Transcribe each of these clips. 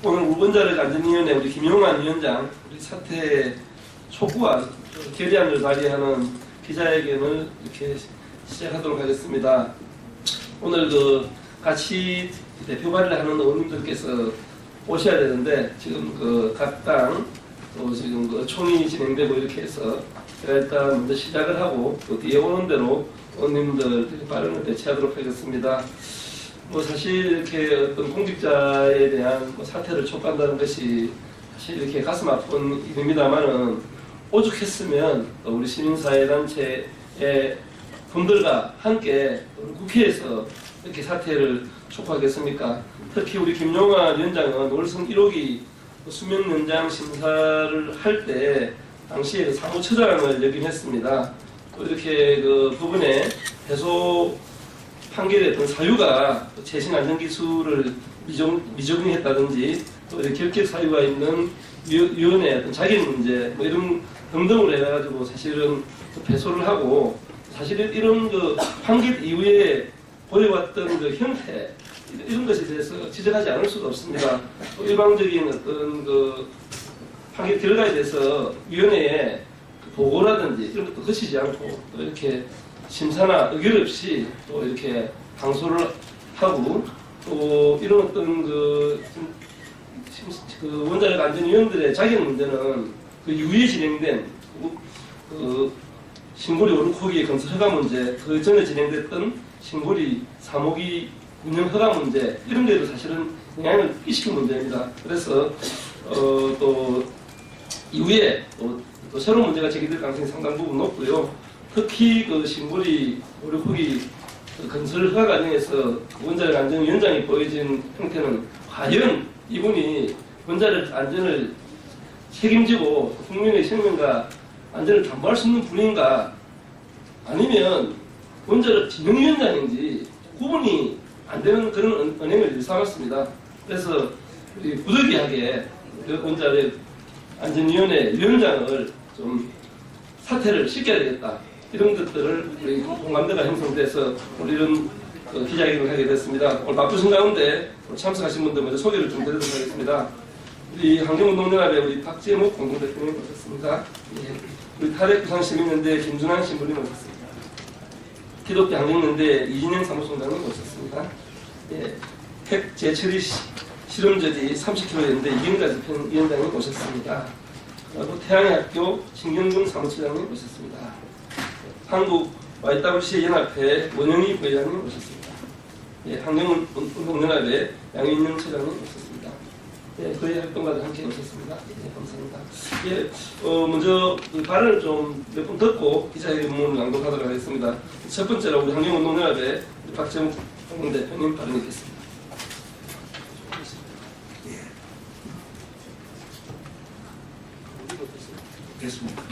오늘 원자력 안전위원회 우리 김용환 위원장 우리 사퇴 촉구와 결의안을 발의하는 기자회견을 이렇게 시작하도록 하겠습니다. 오늘 같이 대표 발의를 하는 의원님들께서 오셔야 되는데 지금 각 당 또 지금 총이 진행되고 이렇게 해서 제가 일단 먼저 시작을 하고 또 뒤에 오는 대로 의원님들 발언을 대체하도록 하겠습니다. 사실 이렇게 어떤 공직자에 대한 사퇴를 촉구한다는 것이 사실 이렇게 가슴 아픈 일입니다만은 오죽했으면 우리 시민사회단체의 분들과 함께 국회에서 이렇게 사퇴를 촉구하겠습니까? 특히 우리 김용환 위원장은 월성 1호기 수명 연장 심사를 할 때 당시에 사무처장을 역임했습니다. 또 이렇게 부분에 해소 판결의 어떤 사유가 최신 안전기술을 미적응했다든지 또 이렇게 결격 사유가 있는 위원회 어떤 자격 문제 이런 등등으로 해가지고 사실은 배소를 하고 사실 이런 판결 이후에 보여왔던 형태 이런 것에 대해서 지적하지 않을 수가 없습니다. 또 일방적인 어떤 판결 결과에 대해서 위원회에 보고라든지 이런 것도 거치지 않고 또 이렇게 심사나 의결 없이 또 이렇게 강소를 하고 또 이런 어떤 원자력 안전위원들의 자격 문제는 이후에 진행된 신고리 오르코기 건설 허가 문제, 그 전에 진행됐던 신고리 3호기 운영 허가 문제 이런 데도 사실은 영향을 끼치는 문제입니다. 그래서 또 이후에 또 새로운 문제가 제기될 가능성이 상당 부분 높고요. 특히 신고리 오르코기 건설 허가 과정에서 원자력 안전위원장이 보여진 형태는 과연 이분이 원자력 안전을 책임지고 국민의 생명과 안전을 담보할 수 있는 분인가 아니면 원자력 진흥위원장인지 구분이 안 되는 그런 언행을 일삼았습니다. 그래서 우리 부득이하게 원자력 안전위원회 위원장을 좀 사퇴를 시켜야 되겠다. 이런 것들을 우리 공감대가 형성돼서 오늘 이런 기자회견을 하게 됐습니다. 오늘 바쁘신 가운데 참석하신 분들 먼저 소개를 좀 드리도록 하겠습니다. 우리 환경운동연합의 우리 박재목 공동대표님 오셨습니다. 예. 우리 탈핵부산시민연대 김준환 신부님 오셨습니다. 기독교 환경연대 이진영 사무총장님 오셨습니다. 예. 핵 재처리 실험저지 30km 연대 이경자 집행위원장님 오셨습니다. 그리고 태양의 학교 신경중 사무처장님 오셨습니다. 한국 YWCA 연합회 원영희 부회장님 오셨습니다. 예, 환경운동연합회 양윤영 처장님 오셨습니다. 예, 거의 활동가들 함께 오셨습니다. 예, 감사합니다. 예, 먼저 발언을 좀 몇 분 듣고 기자회견문을 낭독하도록 하겠습니다. 첫 번째로 우리 환경운동연합회 박재목 공동대표님 발언이 있겠습니다. 됐습니다.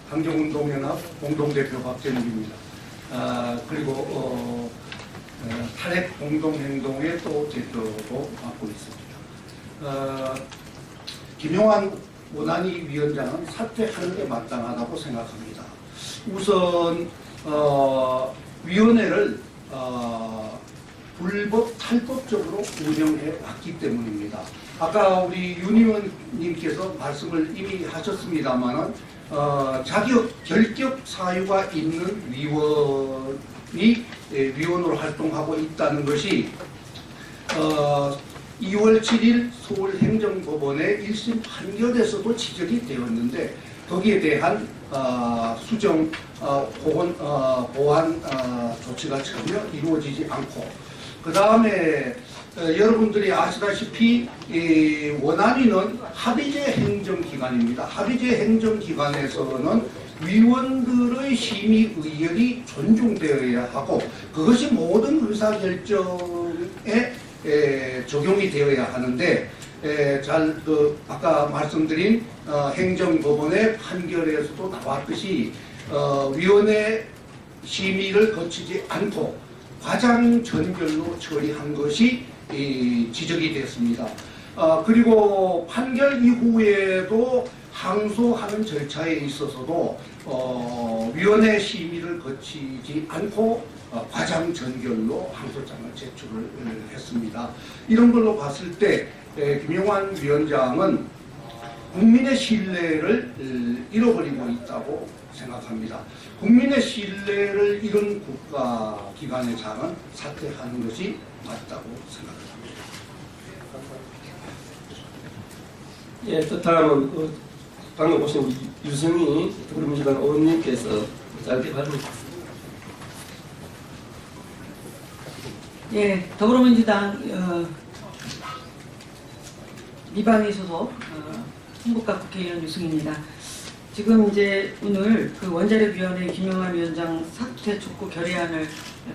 환경운동연합 공동대표 박재묵입니다. 그리고 탈핵 공동행동의 또 대표도 맡고 있습니다. 김용환 원안위 위원장은 사퇴하는 게 마땅하다고 생각합니다. 우선 위원회를 불법 탈법적으로 운영해 왔기 때문입니다. 아까 우리 윤 의원님께서 말씀을 이미 하셨습니다만은 결격 사유가 있는 위원이 위원으로 활동하고 있다는 것이 2월 7일 서울행정법원의 1심 판결에서도 지적이 되었는데 거기에 대한 수정 혹은 보완 조치가 전혀 이루어지지 않고 그 다음에 여러분들이 아시다시피 원안위는 합의제 행정기관입니다. 합의제 행정기관에서는 위원들의 심의 의견이 존중되어야 하고 그것이 모든 의사결정에 적용이 되어야 하는데 아까 말씀드린 행정법원의 판결에서도 나왔듯이 위원회 심의를 거치지 않고 과장 전결로 처리한 것이 지적이 됐습니다. 그리고 판결 이후에도 항소하는 절차에 있어서도 위원회 심의를 거치지 않고 과장 전결로 항소장을 제출을 했습니다. 이런 걸로 봤을 때 김영환 위원장은 국민의 신뢰를 잃어버리고 있다고 생각합니다. 국민의 신뢰를 잃은 국가기관의 장은 사퇴하는 것이 맞다고 생각합니다. 예, 또 다음은 방금 보신 우리 유승희 더불어민주당 의원님께서 짧게 발언했습니다. 예, 더불어민주당 미방위 소속 충북갑 국회의원 유승입니다. 지금 이제 오늘 그 원자력위원회 김영환 위원장 사퇴 촉구 결의안을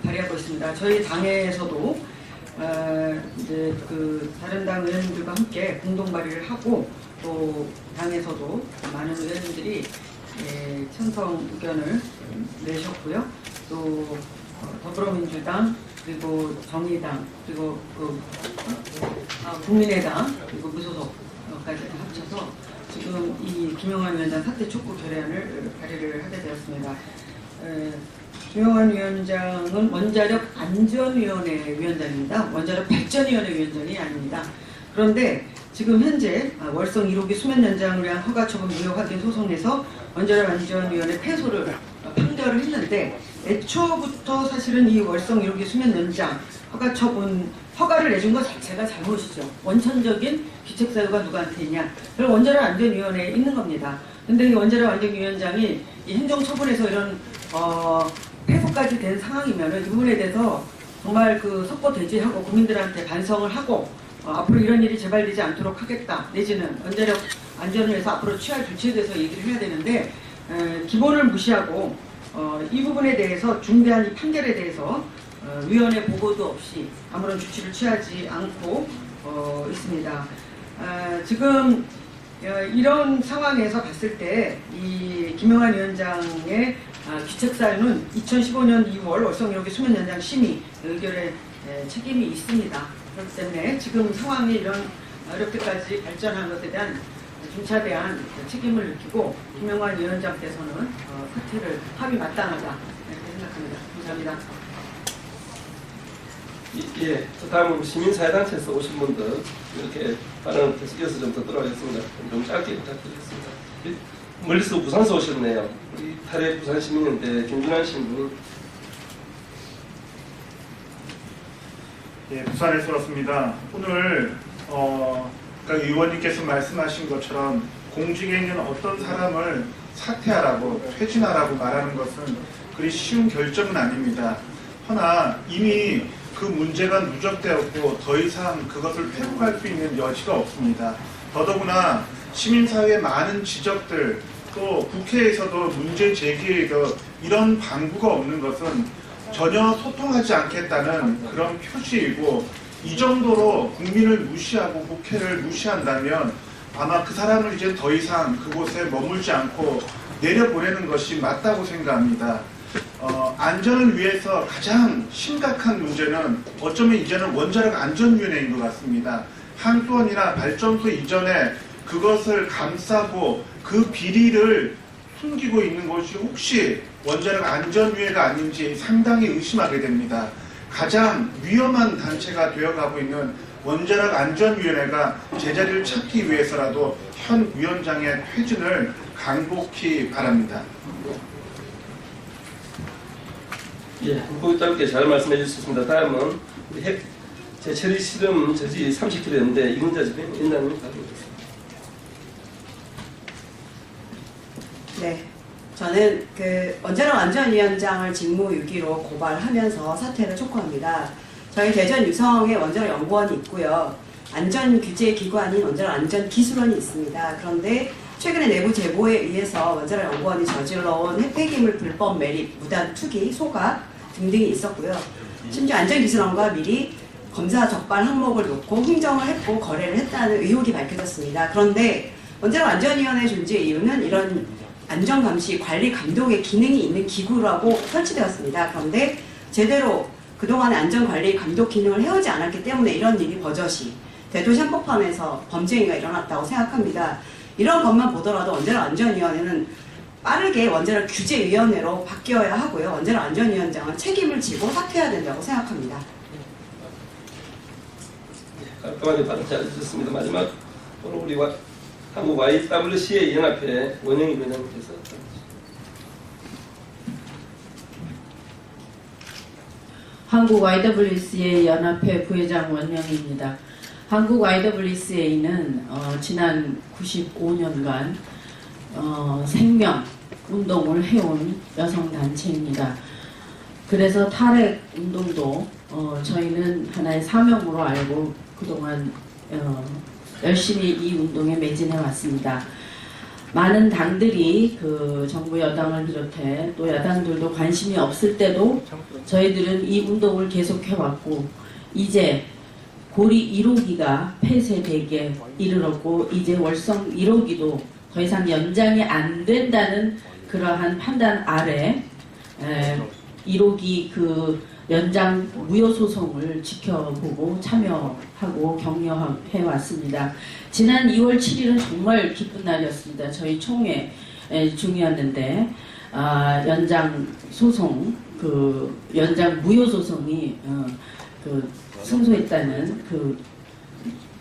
발의하고 있습니다. 저희 당에서도 이제 그 다른 당 의원님들과 함께 공동 발의를 하고 또 당에서도 많은 의원님들이 찬성 의견을 내셨고요. 또 더불어민주당 그리고 정의당 그리고 국민의당 그리고 무소속까지 합쳐서 지금 이 김영환 위원장 사퇴 촉구 결의안을 발의를 하게 되었습니다. 김영환 위원장은 원자력 안전위원회 위원장입니다. 원자력 발전위원회 위원장이 아닙니다. 그런데 지금 현재 월성 1호기 수면 연장을 위한 허가 처분 무효 확인 소송에서 원자력 안전위원회 패소를 판결을 했는데 애초부터 사실은 이 월성 1호기 수면 연장 허가 처분 허가를 내준 것 자체가 잘못이죠. 원천적인 귀책 사유가 누구한테 있냐? 그럼 원자력 안전위원회에 있는 겁니다. 근데 이 원자력 안전위원장이 이 행정처분에서 이런 패소까지 된 상황이면 이 부분에 대해서 정말 그 석고대죄하고 국민들한테 반성을 하고 앞으로 이런 일이 재발되지 않도록 하겠다 내지는 원자력 안전을 위해서 앞으로 취할 조치에 대해서 얘기를 해야 되는데 기본을 무시하고 이 부분에 대해서 중대한 이 판결에 대해서 위원회 보고도 없이 아무런 조치를 취하지 않고 있습니다. 지금 이런 상황에서 봤을 때 이 김영환 위원장의 귀책 사유는 2015년 2월 월성 1호기 수면 연장 심의 의결에 책임이 있습니다. 그렇기 때문에 지금 상황이 이런 이렇게까지 발전한 것에 대한 중차대한 책임을 느끼고 김영환 위원장께서는 사퇴를 합의 마땅하다 이렇게 생각합니다. 감사합니다. 예, 다음은 시민사회단체에서 오신 분들 이렇게 발언을 이어서 좀 듣도록 하겠습니다. 좀 짧게 부탁드리겠습니다. 멀리서 부산에서 오셨네요. 우리 탈의 부산 시민인데 김준환 신부. 예, 부산에서 왔습니다. 오늘 그러니까 의원님께서 말씀하신 것처럼 공직에 있는 어떤 사람을 사퇴하라고 퇴진하라고 말하는 것은 그리 쉬운 결정은 아닙니다. 허나 이미 그 문제가 누적되었고 더 이상 그것을 회복할 수 있는 여지가 없습니다. 더더구나 시민사회의 많은 지적들 또 국회에서도 문제 제기에도 이런 방구가 없는 것은 전혀 소통하지 않겠다는 그런 표시이고 이 정도로 국민을 무시하고 국회를 무시한다면 아마 그 사람을 이제 더 이상 그곳에 머물지 않고 내려보내는 것이 맞다고 생각합니다. 안전을 위해서 가장 심각한 문제는 어쩌면 이제는 원자력 안전위원회인 것 같습니다. 항수원이나 발전소 이전에 그것을 감싸고 그 비리를 숨기고 있는 것이 혹시 원자력 안전위원회가 아닌지 상당히 의심하게 됩니다. 가장 위험한 단체가 되어가고 있는 원자력 안전위원회가 제자리를 찾기 위해서라도 현 위원장의 퇴진을 간곡히 바랍니다. 예, 짧게 잘 말씀해 주셨습니다. 다음은 우리 핵 재처리 실험 저지 30km였는데 이문자 집행 인단님 발언하겠습니다. 네, 저는 그 원자력 안전위원장을 직무유기로 고발하면서 사퇴를 촉구합니다. 저희 대전 유성에 원자력 연구원이 있고요. 안전규제기관인 원자력 안전기술원이 있습니다. 그런데 최근에 내부 제보에 의해서 원자력 연구원이 저질러온 핵폐기물 불법 매립, 무단 투기, 소각 등등이 있었고요. 심지어 안전기술원과 미리 검사 적발 항목을 놓고 흥정을 했고 거래를 했다는 의혹이 밝혀졌습니다. 그런데 원자력 안전위원회 존재 이유는 이런 안전감시, 관리, 감독의 기능이 있는 기구라고 설치되었습니다. 그런데 제대로 그동안의 안전관리, 감독 기능을 해오지 않았기 때문에 이런 일이 버젓이 대도시 한복판에서 범죄행위가 일어났다고 생각합니다. 이런 것만 보더라도 원자력 안전위원회는 빠르게 원자력 규제위원회로 바뀌어야 하고요. 원자력 안전위원장은 책임을 지고 사퇴해야 된다고 생각합니다. 깔끔하게 발언 잘 해주셨습니다. 마지막 오늘 우리 한국 YWCA 연합회 원영희 위원장님께서 한국 YWCA 연합회 부회장 원영희입니다. 한국 YWCA는 지난 95년간 생명 운동을 해온 여성 단체입니다. 그래서 탈핵 운동도 저희는 하나의 사명으로 알고 그동안 열심히 이 운동에 매진해 왔습니다. 많은 당들이 그 정부 여당을 비롯해 또 야당들도 관심이 없을 때도 저희들은 이 운동을 계속해 왔고, 이제 고리 1호기가 폐쇄되기에 이르렀고 이제 월성 1호기도 더 이상 연장이 안 된다는 그러한 판단 아래 1호기 그 연장 무효 소송을 지켜보고 참여하고 격려해 왔습니다. 지난 2월 7일은 정말 기쁜 날이었습니다. 저희 총회 중이었는데 연장 소송 그 연장 무효 소송이 그 승소했다는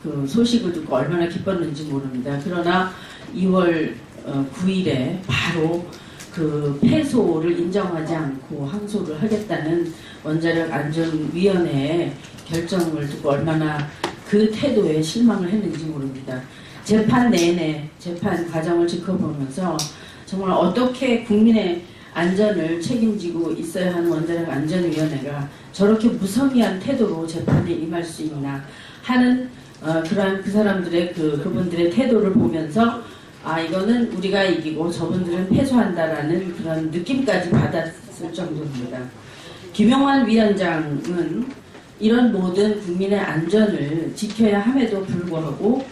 그 소식을 듣고 얼마나 기뻤는지 모릅니다. 그러나 2월 9일에 바로 그 패소를 인정하지 않고 항소를 하겠다는 원자력 안전위원회의 결정을 듣고 얼마나 그 태도에 실망을 했는지 모릅니다. 재판 내내 재판 과정을 지켜보면서 정말 어떻게 국민의 안전을 책임지고 있어야 하는 원자력 안전위원회가 저렇게 무성의한 태도로 재판에 임할 수 있나 하는 그러한 그 사람들의 그분들의 태도를 보면서 이거는 우리가 이기고 저분들은 패소한다라는 그런 느낌까지 받았을 정도입니다. 김용환 위원장은 이런 모든 국민의 안전을 지켜야 함에도 불구하고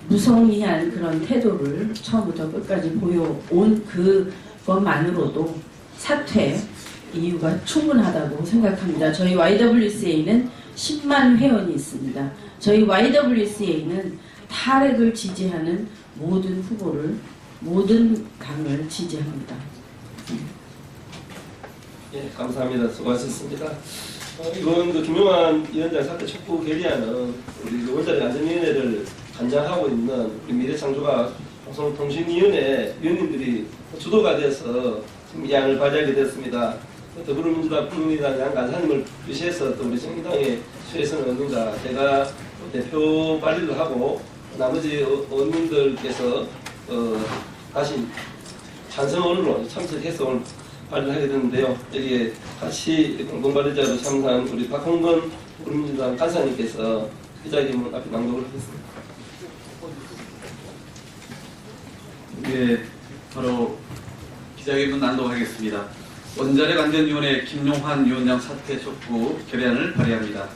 무성의한 그런 태도를 처음부터 끝까지 보여온 그것만으로도 사퇴 이유가 충분하다고 생각합니다. 저희 YWCA는 10만 회원이 있습니다. 저희 YWCA는 탈핵을 지지하는 모든 후보를, 모든 당을 지지합니다. 예, 감사합니다. 수고하셨습니다. 이번 그 김용환 위원장 사태 촉구 결의안은 우리 원자력 안전위원회를 관장하고 있는 우리 미래창조가 방송통신위원회 위원님들이 주도가 돼서 지금 이 안을 발의하게 됐습니다. 더불어민주당 국민의당 양 간사님을 비시해서 또 우리 정의당의 최혜선 의원님과 제가 대표 발의를 하고 나머지 의원님들께서 다시 찬성으로 참석해서 오늘 발의를 하게 됐는데요. 여기에 같이 공동발의자로 참석한 우리 박홍근 국민민주당 간사님께서 기자회견문 앞에 낭독을 하겠습니다. 네, 바로 기자회견문 낭독하겠습니다. 원자력 안전위원회 김용환 위원장 사퇴 촉구 결의안을 발의합니다.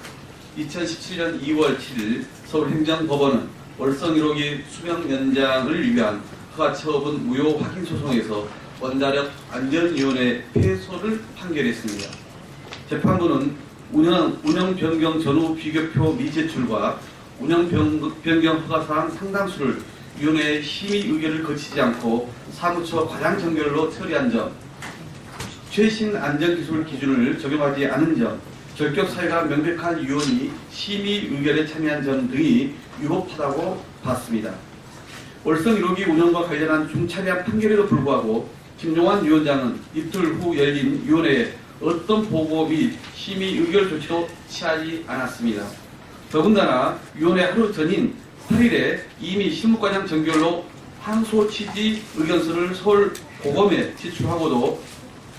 2017년 2월 7일 서울행정법원은 월성 1호기 수명 연장을 위한 허가처분 무효 확인 소송에서 원자력 안전위원회 패소를 판결했습니다. 재판부는 운영 변경 전후 비교표 미제출과 운영 변경 허가사항 상당수를 위원회의 심의 의결을 거치지 않고 사무처 과장 정결로 처리한 점, 최신 안전기술 기준을 적용하지 않은 점, 결격 사유가 명백한 위원이 심의 의결에 참여한 점 등이 위법하다고 봤습니다. 월성 1호기 운영과 관련한 중차대한 판결에도 불구하고 김용환 위원장은 이틀 후 열린 위원회에 어떤 보고 및 심의 의결 조치도 취하지 않았습니다. 더군다나 위원회 하루 전인 8일에 이미 실무과장 정결로 항소 취지 의견서를 서울 고검에 제출하고도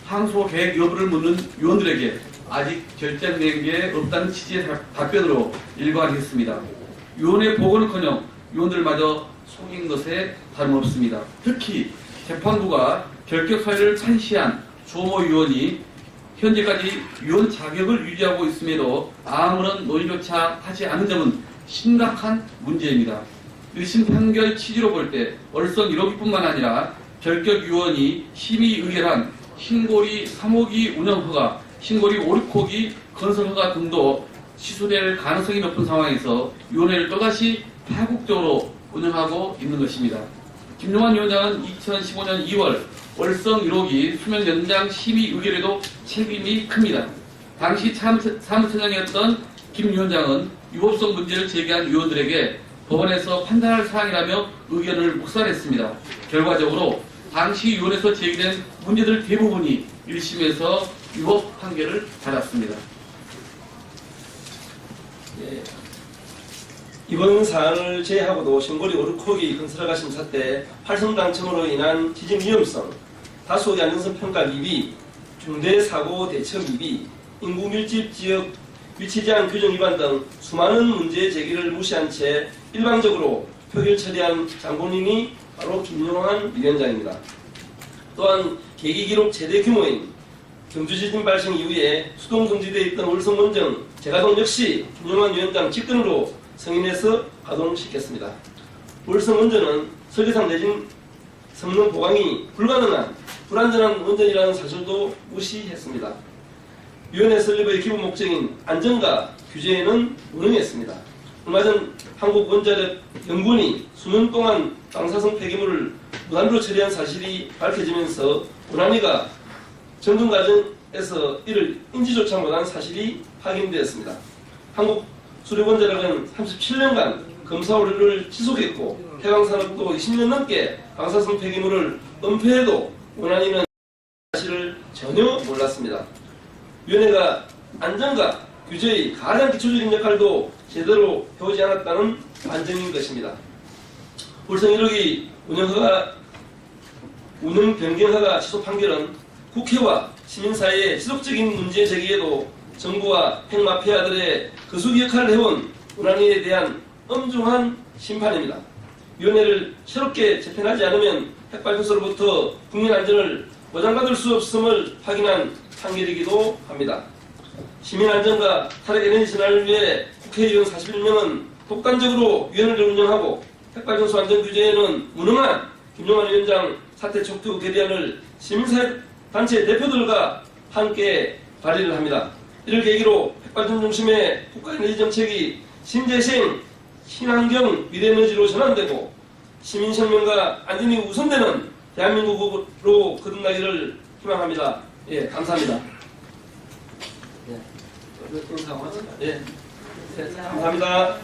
항소 계획 여부를 묻는 위원들에게 아직 결정된 게 없다는 취지의 답변으로 일관했습니다. 위원회 보고는커녕 위원들마저 속인 것에 다름없습니다. 특히 재판부가 결격 사유를 판시한 조모 위원이 현재까지 위원 자격을 유지하고 있음에도 아무런 논의조차 하지 않은 점은 심각한 문제입니다. 1심 판결 취지로 볼 때 월성 1호기뿐만 아니라 결격 위원이 심의 의결한 흰고리 3호기 운영허가, 흰고리 5, 6호기 건설허가 등도 취소될 가능성이 높은 상황에서 위원회를 또다시 파국적으로 운영하고 있는 것입니다. 김용환 위원장은 2015년 2월 월성 1호기 수명 연장 심의 의결에도 책임이 큽니다. 당시 사무처장이었던 김 위원장은 유법성 문제를 제기한 위원들에게 법원에서 판단할 사항이라며 의견을 묵살했습니다. 결과적으로 당시 위원회에서 제기된 문제들 대부분이 1심에서 유법 판결을 받았습니다. 예. 이번 사안을 제외하고도 신고리 오르코기 건설허가심 사태 활성당첨으로 인한 지진 위험성, 다수의 안전성 평가 미비, 중대사고 대처 미비, 인구 밀집 지역 위치 제한 규정 위반 등 수많은 문제 제기를 무시한 채 일방적으로 표결 처리한 장본인이 바로 김용환 위원장입니다. 또한 계기 기록 최대 규모인 경주 지진 발생 이후에 수동 정지되어 있던 월성 원정 재가동 역시 김용환 위원장 직권으로 승인해서 가동시켰습니다. 월성 원전은 설계상 내진 성능 보강이 불가능한 불안전한 원전이라는 사실도 무시했습니다. 위원회 설립의 기본 목적인 안전과 규제에는 무능했습니다. 얼마 전 한국원자력연구원이 수년 동안 방사성 폐기물을 무단으로 처리한 사실이 밝혀지면서 원안위가 점검 과정에서 이를 인지조차 못한 사실이 확인되었습니다. 한국수력원자력은 37년간 검사 오류를 지속했고 해방산업도 20년 넘게 방사성 폐기물을 은폐해도 원안위는 사실을 전혀 몰랐습니다. 위원회가 안전과 규제의 가장 기초적인 역할도 제대로 해오지 않았다는 반증인 것입니다. 월성 1호기 운영 변경허가 취소 판결은 국회와 시민 사이의 지속적인 문제 제기에도 정부와 핵마피아들의 거수기 역할을 해온 원안위에 대한 엄중한 심판입니다. 위원회를 새롭게 재편하지 않으면 핵발전소로부터 국민 안전을 보장받을 수 없음을 확인한 판결이기도 합니다. 시민 안전과 탈핵 에너지 진화를 위해 국회의원 41명은 독단적으로 위원회를 운영하고 핵발전소 안전 규제에는 무능한 김용환 위원장 사퇴 촉구 결의안을 시민사회 단체 대표들과 함께 발의를 합니다. 이를 계기로 핵발전 중심의 국가에너지 정책이 신재생, 친환경 미래에너지로 전환되고 시민생명과 안전이 우선되는 대한민국으로 거듭나기를 희망합니다. 예, 감사합니다. 예, 예, 감사합니다.